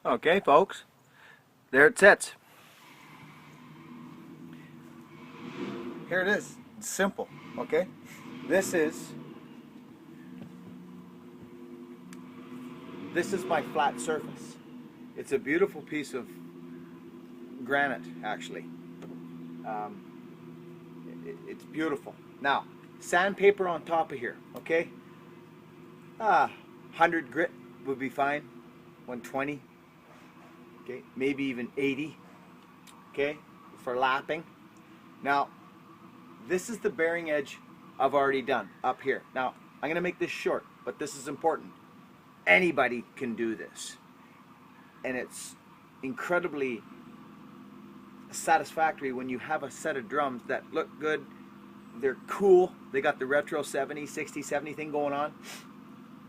Okay, folks, there it sits. Here it is. It's simple, okay? This is my flat surface. It's a beautiful piece of granite, actually. It's beautiful. Now, sandpaper on top of here, okay? 100 grit would be fine. 120. Okay, maybe even 80. Okay, for lapping. Now, this is the bearing edge I've already done up here. Now, I'm going to make this short, but this is important. Anybody can do this. And it's incredibly satisfactory when you have a set of drums that look good. They're cool. They got the retro 70, 60, 70 thing going on.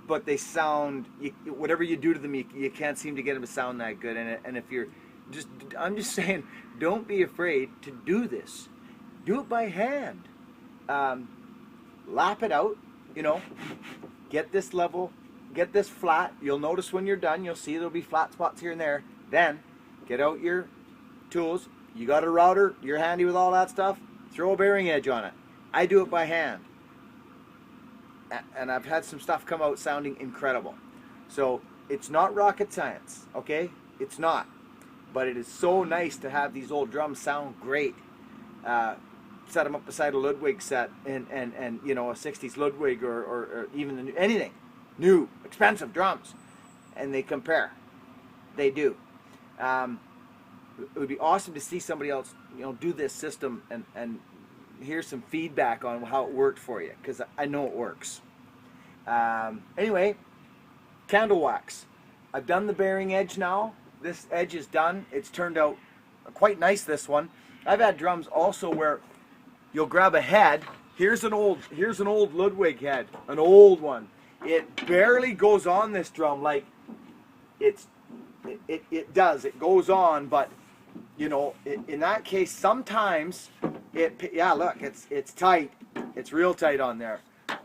But they sound, whatever you do to them, you can't seem to get them to sound that good. And if you're just, I'm just saying, don't be afraid to do this. Do it by hand. Lap it out, you know, get this level, get this flat. You'll notice when you're done, you'll see there'll be flat spots here and there. Then get out your tools. You got a router, you're handy with all that stuff. Throw a bearing edge on it. I do it by hand. And I've had some stuff come out sounding incredible. So it's not rocket science, okay? It's not. But it is so nice to have these old drums sound great. Set them up beside a Ludwig set and you know, a 60s Ludwig or even anything. New, expensive drums. And they compare. They do. It would be awesome to see somebody else, you know, do this system and hear some feedback on how it worked for you, because I know it works. Anyway, candle wax. I've done the bearing edge now. This edge is done. It's turned out quite nice, this one. I've had drums also where you'll grab a head. Here's an old Ludwig head, an old one. It barely goes on this drum, like it does. It goes on, but you know, in that case, sometimes yeah, look, it's tight. It's real tight on there.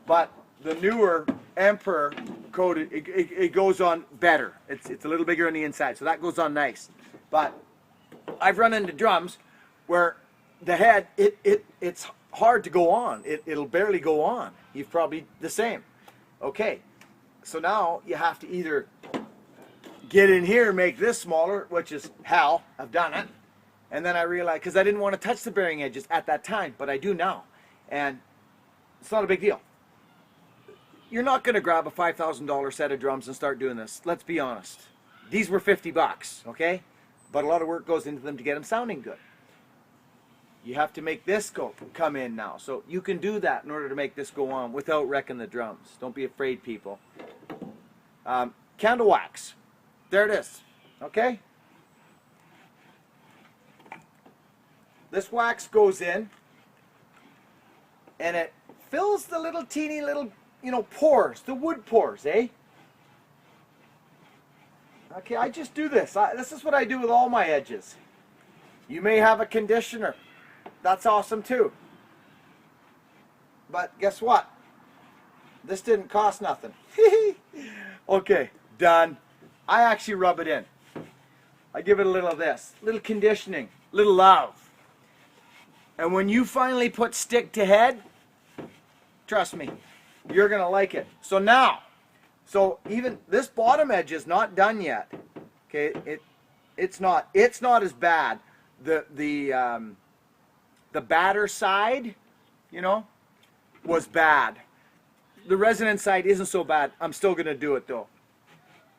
But the newer Emperor coated, it goes on better. It's a little bigger on the inside, so that goes on nice. But I've run into drums where the head, it's hard to go on. It'll barely go on. You've probably the same. Okay, so now you have to either get in here and make this smaller, which is hell. I've done it. And then I realized, because I didn't want to touch the bearing edges at that time, but I do now. And it's not a big deal. You're not going to grab a $5,000 set of drums and start doing this. Let's be honest. These were 50 bucks, okay? But a lot of work goes into them to get them sounding good. You have to make this come in now. So you can do that in order to make this go on without wrecking the drums. Don't be afraid, people. Candle wax. There it is, okay? This wax goes in, and it fills the little teeny little, you know, pores, the wood pores, eh? Okay, I just do this. This is what I do with all my edges. You may have a conditioner. That's awesome too. But guess what? This didn't cost nothing. Okay, done. I actually rub it in. I give it a little of this, little conditioning, little love. And when you finally put stick to head, trust me, you're gonna like it. So now, even this bottom edge is not done yet. Okay, it's not as bad. The batter side, you know, was bad. The resonance side isn't so bad. I'm still gonna do it though.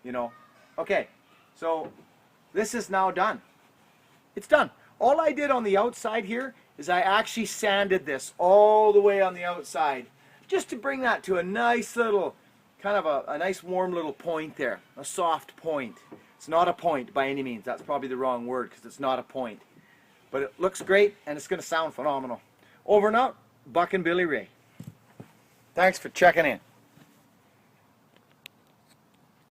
You know. Okay, so this is now done. It's done. All I did on the outside here is I actually sanded this all the way on the outside, just to bring that to a nice little, kind of a nice warm little point there, a soft point. It's not a point by any means. That's probably the wrong word, because it's not a point. But it looks great, and it's going to sound phenomenal. Over and out, Buck and Billy Ray. Thanks for checking in.